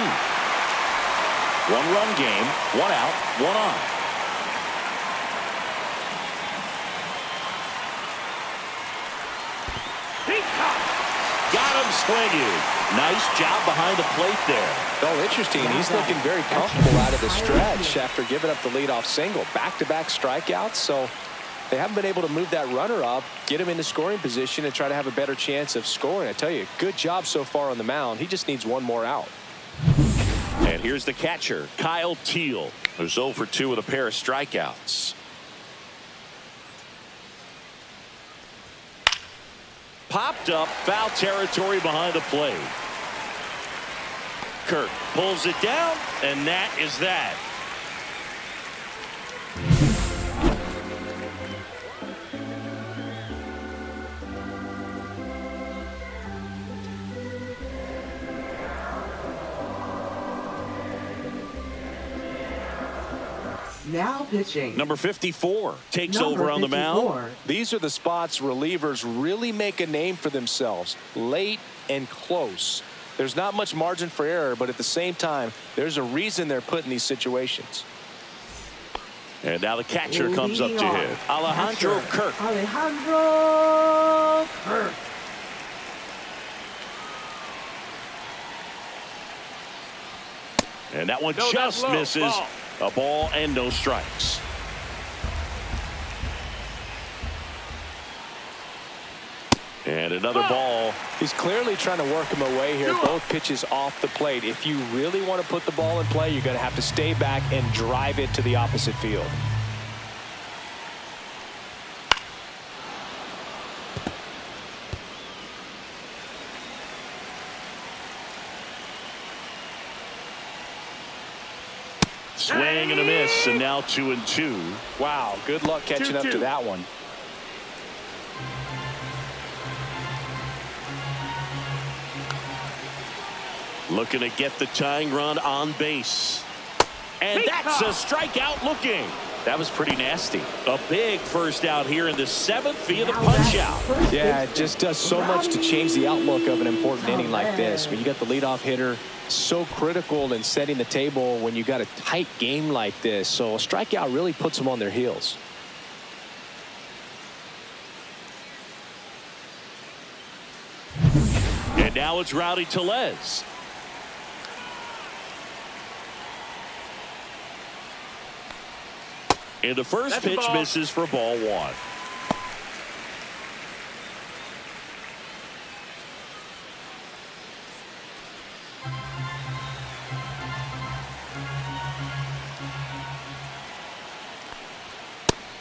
1-run game. 1 out. 1 on. Got him swinging. Nice job behind the plate there. Oh, interesting. He's looking very comfortable out of the stretch after giving up the leadoff single. Back-to-back strikeouts, so they haven't been able to move that runner up, get him into scoring position, and try to have a better chance of scoring. I tell you, good job so far on the mound. He just needs 1 more out. And here's the catcher, Kyle Teal, who's 0 for 2 with a pair of strikeouts. popped up, foul territory behind the plate. Kirk pulls it down, and that is that. Now pitching. Number 54 takes over on the mound. These are the spots relievers really make a name for themselves. Late and close. There's not much margin for error, but at the same time, there's a reason they're put in these situations. And now the catcher comes up to hit. Alejandro Kirk. Alejandro Kirk. And that one just misses. Ball. A ball and no strikes. And another ball. He's clearly trying to work him away here. Both pitches off the plate. If you really want to put the ball in play, you're going to have to stay back and drive it to the opposite field. Swing and a miss, and now 2-2. Wow, good luck catching up to that one. Looking to get the tying run on base. And that's a strikeout looking. That was pretty nasty. A big first out here in the 7th via the punch out. Yeah, it just does so much to change the outlook of an important inning like this. When you got the leadoff hitter, so critical in setting the table when you got a tight game like this. So a strikeout really puts them on their heels. And now it's Rowdy Tellez. And the first pitch misses for ball 1.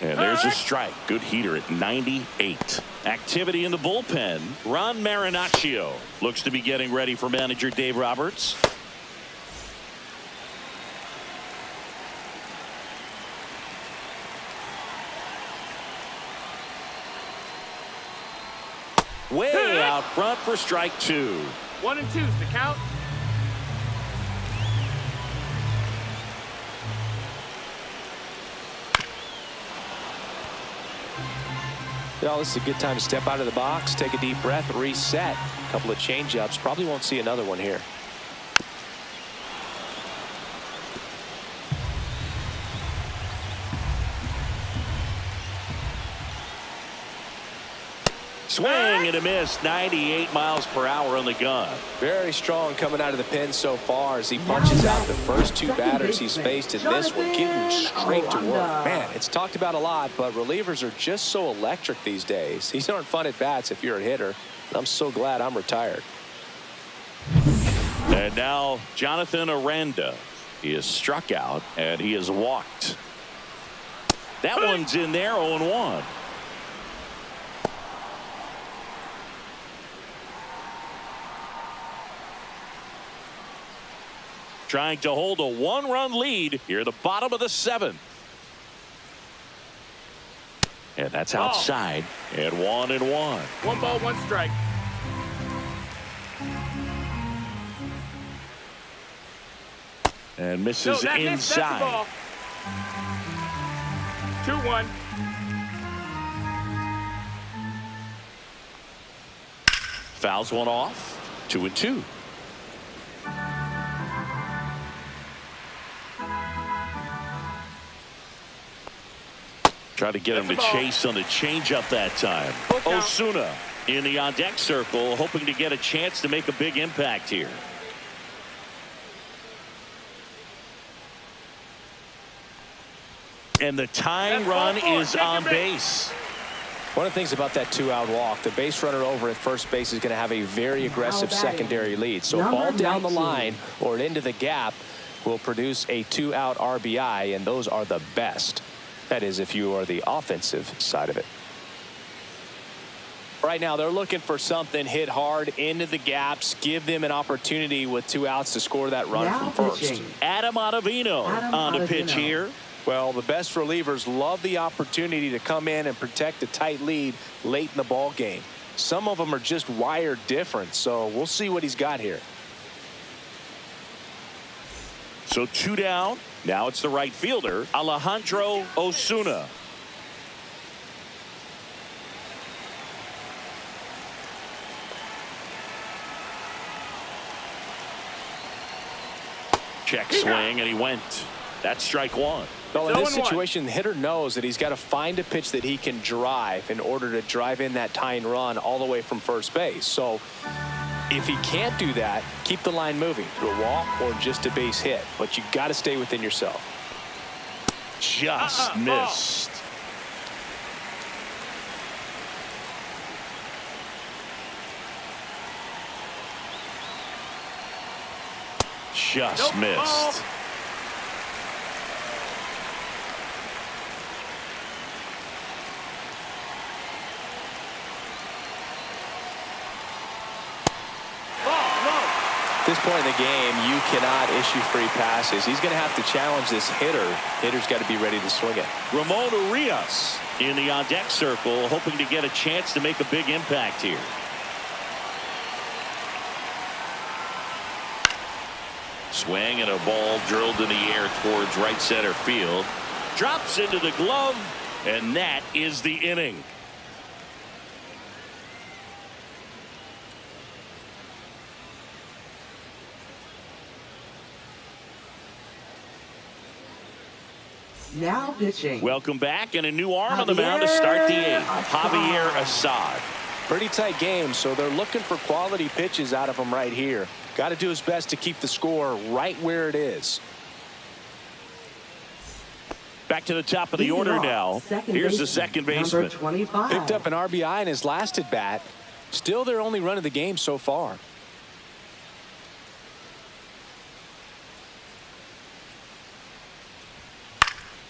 And there's a strike. Good heater at 98. Activity in the bullpen. Ron Marinaccio looks to be getting ready for manager Dave Roberts. Way out front for strike 2. 1 and 2's the count. Well, this is a good time to step out of the box, take a deep breath, reset. A couple of change-ups. Probably won't see another one here. Swing and a miss. 98 miles per hour on the gun. Very strong coming out of the pen so far as he punches out the first 2 batters he's faced in this one, getting straight to work. Man, it's talked about a lot, but relievers are just so electric these days. These aren't fun at bats if you're a hitter. I'm so glad I'm retired. And now Jonathan Aranda. He is struck out and he is walked. That one's in there. 0-1. Trying to hold a 1-run lead here at the bottom of the 7th. And that's outside. And 1-1. 1 ball, 1 strike. And misses inside. 2-1. Fouls one off. 2-2. Try to get him to chase on the changeup that time. Osuna in the on-deck circle, hoping to get a chance to make a big impact here. And the tying run is on base. One of the things about that 2-out walk, the base runner over at first base is going to have a very aggressive secondary lead. So a ball down the line or into the gap will produce a 2-out RBI, and those are the best. That is, if you are the offensive side of it. Right now, they're looking for something hit hard into the gaps, give them an opportunity with 2 outs to score that run Now from first. pitching. Adam Ottavino on the pitch here. Well, the best relievers love the opportunity to come in and protect a tight lead late in the ball game. Some of them are just wired different, so we'll see what he's got here. So 2 down. Now it's the right fielder, Alejandro Osuna. Check swing, and he went. That's strike 1. Well, in this 0-1. situation, the hitter knows that he's got to find a pitch that he can drive in order to drive in that tying run all the way from first base. So if he can't do that, keep the line moving through a walk or just a base hit. But you got to stay within yourself. Just missed. Just missed. At this point in the game, you cannot issue free passes. He's going to have to challenge this hitter. Hitter's got to be ready to swing it. Ramon Urias in the on-deck circle, hoping to get a chance to make a big impact here. Swing and a ball drilled in the air towards right center field. Drops into the glove, and that is the inning. Now pitching. Welcome back, and a new arm on the mound to start the 8th. Javier Assad. Pretty tight game, so they're looking for quality pitches out of him right here. Got to do his best to keep the score right where it is. Back to the top of the order now. Here's the second baseman. Number 25. Picked up an RBI in his last at bat. Still their only run of the game so far.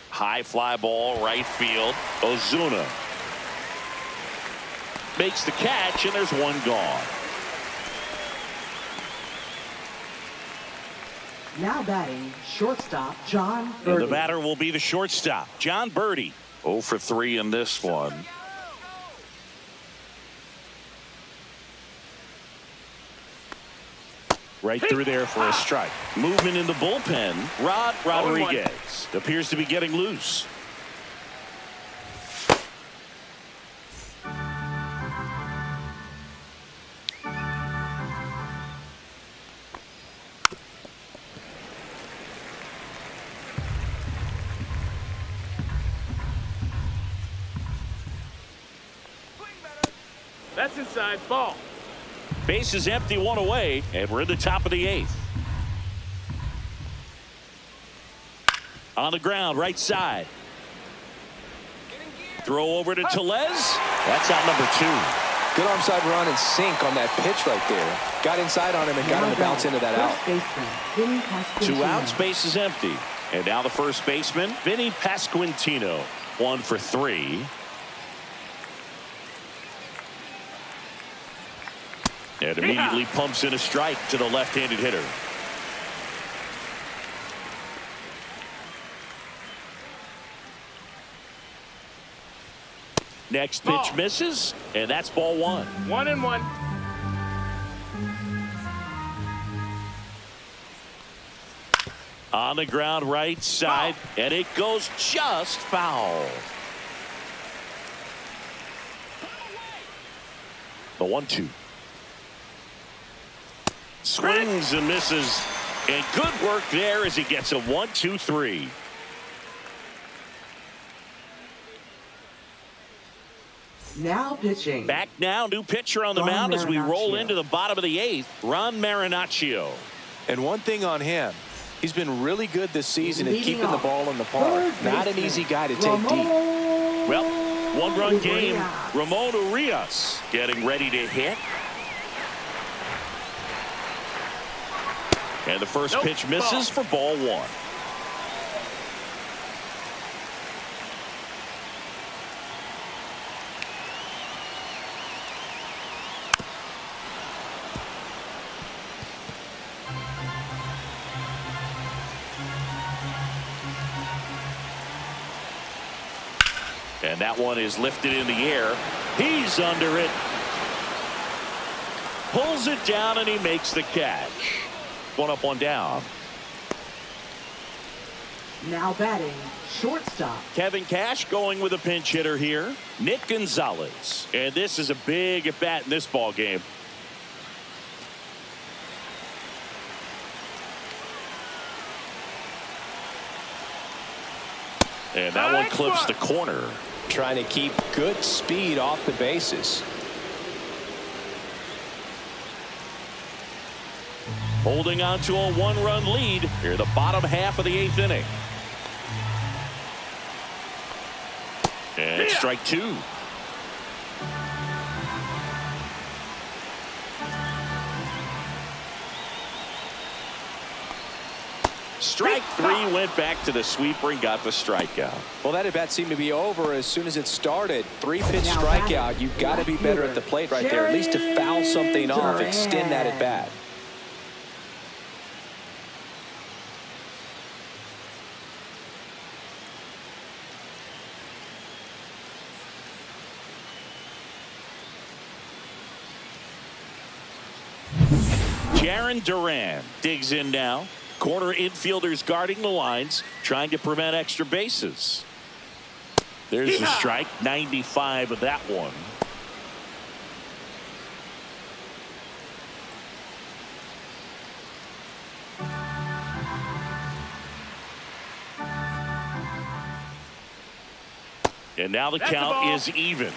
High fly ball, right field. Ozuna makes the catch, and there's one gone. Now batting, shortstop John And Birdie. the batter will be the shortstop, John Birdie. 0 for 3 in this one. Right through there for a strike. Movement in the bullpen. Rod Rodriguez appears to be getting loose. That's inside. Ball. Base is empty, 1 away, and we're in the top of the 8th. On the ground, right side. Throw over to Tellez. That's out number 2. Good arm side run and sink on that pitch right there. Got inside on him and got him to bounce into that out. 2 outs, base is empty. And now the first baseman, Vinny Pasquantino. 1 for 3. And immediately pumps in a strike to the left-handed hitter. Next pitch misses, and that's ball 1. 1-1. On the ground, right side, and it goes just foul. The 1-2. Swings and misses, and good work there as he gets a 1-2-3. Now pitching. Back now, new pitcher on the Ron mound as we roll Marinaccio. into the bottom of the 8th. Ron Marinaccio. And one thing on him, he's been really good this season at Leading keeping the off, ball in the park. third Not an baseman, easy guy to take deep. Well, 1-run game. Urias. Ramon Urias getting ready to hit. And the first pitch misses for ball 1. And that one is lifted in the air. He's under it. Pulls it down and he makes the catch. One up, one down. Now batting, shortstop. Kevin Cash going with a pinch hitter here. Nick Gonzalez. And this is a big at bat in this ball game. And that one clips the corner. Trying to keep good speed off the bases. Holding on to a one-run lead here, the bottom half of the 8th inning. And strike two. Strike three, went back to the sweeper and got the strikeout. Well, that at bat seemed to be over as soon as it started. 3-pitch strikeout. You've got to be better at the plate right there, at least to foul something off, extend that at bat. Jarren Duran digs in now. Corner infielders guarding the lines, trying to prevent extra bases. There's the strike, 95 of that one. And now the count is even.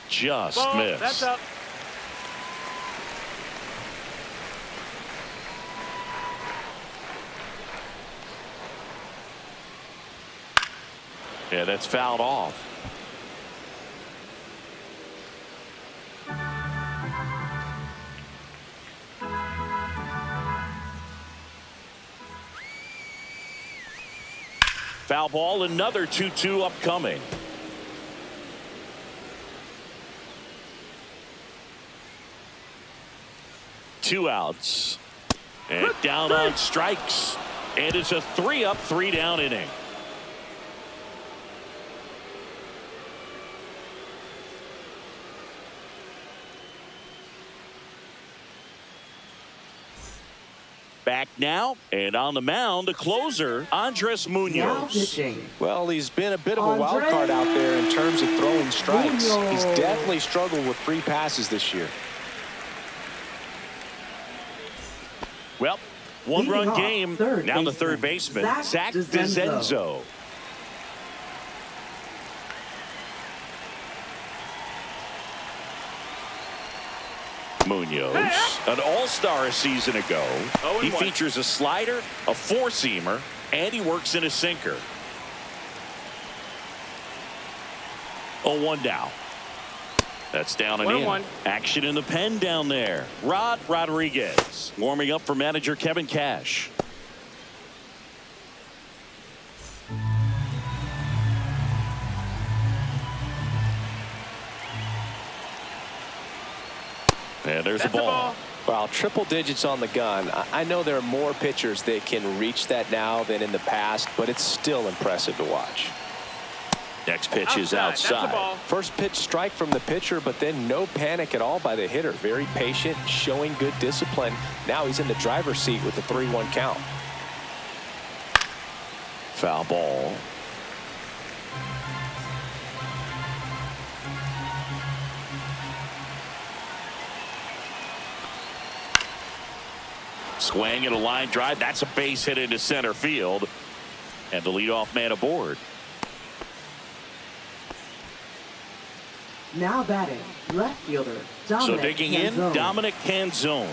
Just missed. That's up. Yeah, that's fouled off. Foul ball, another 2-2 upcoming. Two outs. And down on strikes. And it's a 3-up, 3-down inning. Back now, and on the mound, the closer, Andres Now Munoz. pitching. Well, he's been a bit of a wild card out there in terms of throwing strikes. He's definitely struggled with free passes this year. Well, one-run Leading game. off, third Now the baseman, third baseman, Zach Zach DeZenzo. DeZenzo. Munoz, an all-star a season ago. He 0-1. features a slider, a four-seamer, and he works in a sinker. 0-1 now. That's down and in. 1-1. Action in the pen down there. Rod Rodriguez warming up for manager Kevin Cash. And there's the ball. Wow, triple digits on the gun. I know there are more pitchers that can reach that now than in the past, but it's still impressive to watch. Next pitch is That's the outside. ball. First pitch strike from the pitcher, but then no panic at all by the hitter. Very patient, showing good discipline. Now he's in the driver's seat with the 3-1 count. Foul ball. Swing and a line drive. That's a base hit into center field. And the leadoff man aboard. Now batting, left fielder, Dominic So digging in, Canzone. Dominic Canzone.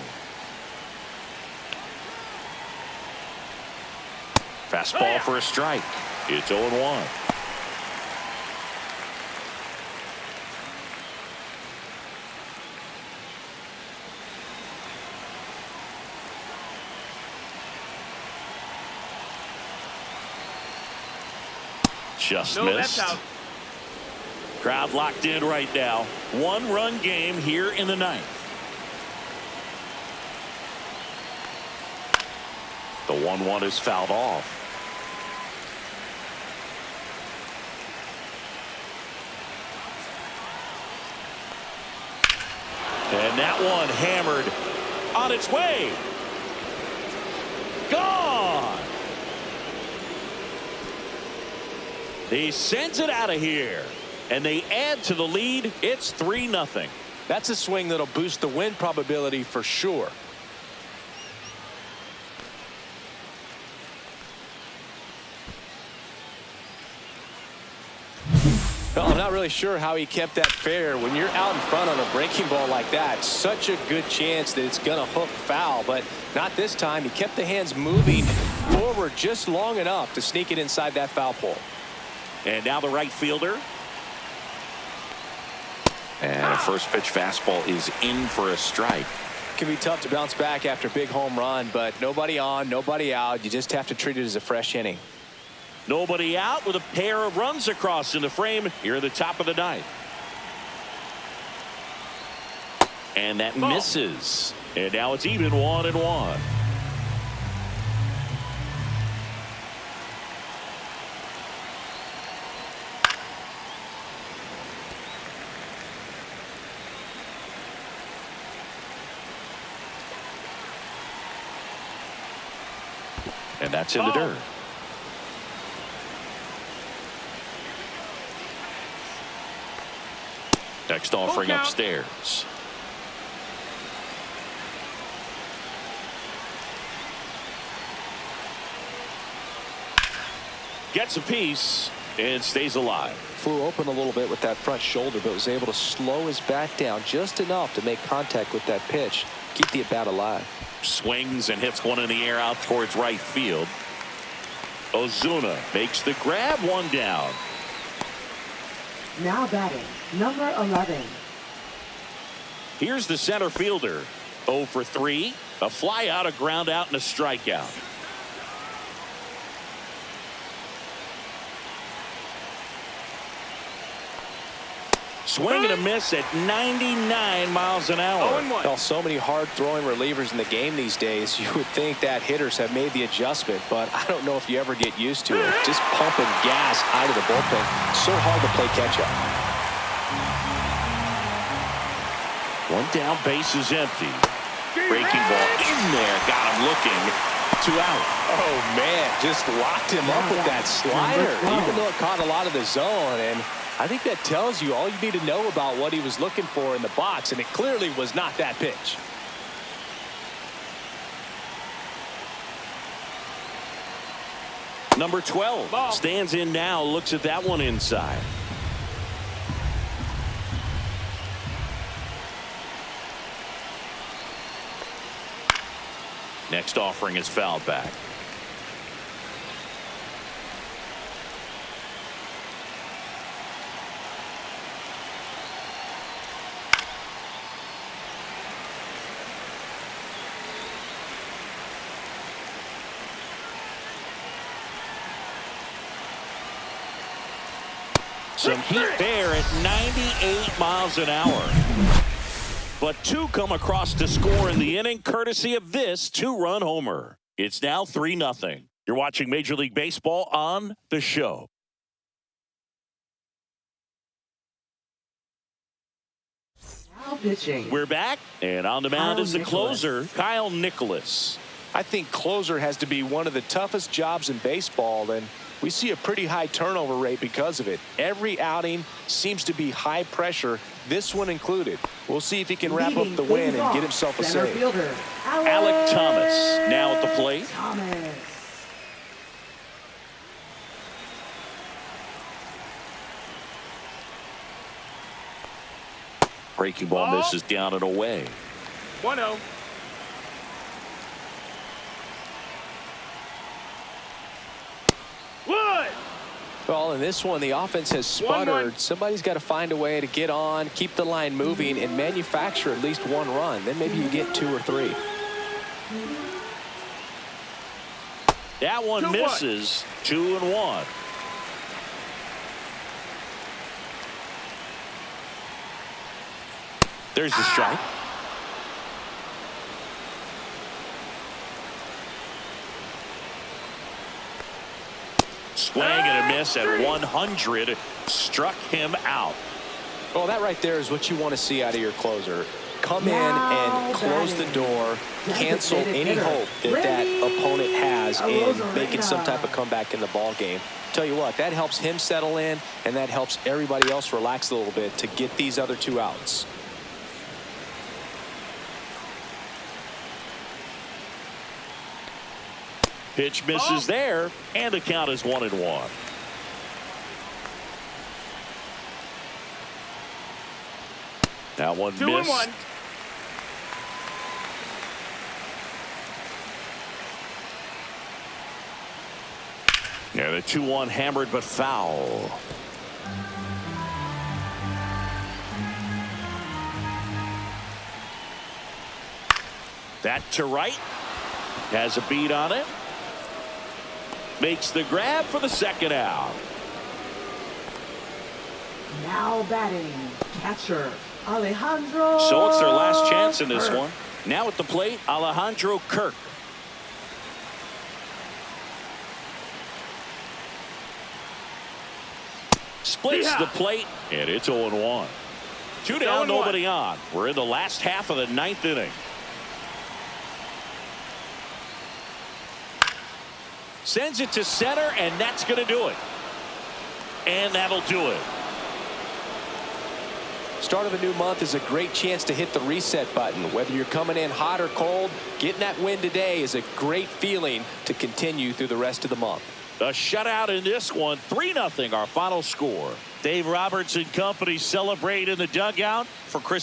Fastball for a strike. It's 0-1. Just No, missed. that's out. Crowd locked in right now. One-run game here in the ninth. The 1-1 is fouled off. And that one hammered on its way. Gone. He sends it out of here. And they add to the lead. It's 3-0. That's a swing that'll boost the win probability for sure. Well, I'm not really sure how he kept that fair. When you're out in front on a breaking ball like that, such a good chance that it's going to hook foul, but not this time. He kept the hands moving forward just long enough to sneak it inside that foul pole. And now the right fielder. And a first pitch fastball is in for a strike. It can be tough to bounce back after a big home run, but nobody on, nobody out. You just have to treat it as a fresh inning. Nobody out with a pair of runs across in the frame here at the top of the ninth. And that misses. And now it's even 1-1. And that's in the dirt. Next offering upstairs. Gets a piece and stays alive. Flew open a little bit with that front shoulder, but was able to slow his back down just enough to make contact with that pitch. Keep the at-bat alive. Swings and hits one in the air out towards right field. Ozuna makes the grab, one down. Now batting, number 11. Here's the center fielder. 0 for 3. A fly out, a ground out, and a strikeout. Swing and a miss at 99 miles an hour. Well, so many hard-throwing relievers in the game these days, you would think that hitters have made the adjustment, but I don't know if you ever get used to it. Just pumping gas out of the bullpen. So hard to play catch-up. One down, base is empty. Breaking ball in there, got him looking. 2 out. Oh, man, just locked him up with that slider, even though it caught a lot of the zone. And I think that tells you all you need to know about what he was looking for in the box, and it clearly was not that pitch. Number 12 stands in now, looks at that one inside. Next offering is fouled back. Some heat there at 98 miles an hour. But 2 come across to score in the inning, courtesy of this 2-run homer. It's now 3-0. You're watching Major League Baseball on The Show. Now pitching. We're back, and on the mound is the closer, Kyle Nicholas. I think closer has to be one of the toughest jobs in baseball, and we see a pretty high turnover rate because of it. Every outing seems to be high pressure, this one included. We'll see if he can wrap up the win and get himself a save. Fielder, Alec Thomas now at the plate. Thomas. Breaking ball misses down and away. 1-0. Well, in this one, the offense has sputtered. 1-1. Somebody's got to find a way to get on, keep the line moving, and manufacture at least 1 run. Then maybe you get 2 or 3. That one misses. 2-1. There's the strike. Swing and a miss at 100. Struck him out. Well, that right there is what you want to see out of your closer. Come in and close the door, cancel any hope that opponent has in making some type of comeback in the ball game. Tell you what, that helps him settle in, and that helps everybody else relax a little bit to get these other 2 outs. Pitch misses there, and the count is 1-1. That one 2-1. missed. Yeah, the 2-1 hammered but foul. That to right. Has a beat on it. Makes the grab for the second out. Now batting, catcher Alejandro. So it's their last chance in this one. Now at the plate, Alejandro Kirk. Splits the plate, and it's 0-1. 2 down, nobody on. We're in the last half of the 9th inning. Sends it to center, and that's going to do it. And that'll do it. Start of a new month is a great chance to hit the reset button. Whether you're coming in hot or cold, getting that win today is a great feeling to continue through the rest of the month. A shutout in this one, 3-0 our final score. Dave Roberts and company celebrate in the dugout. For Chris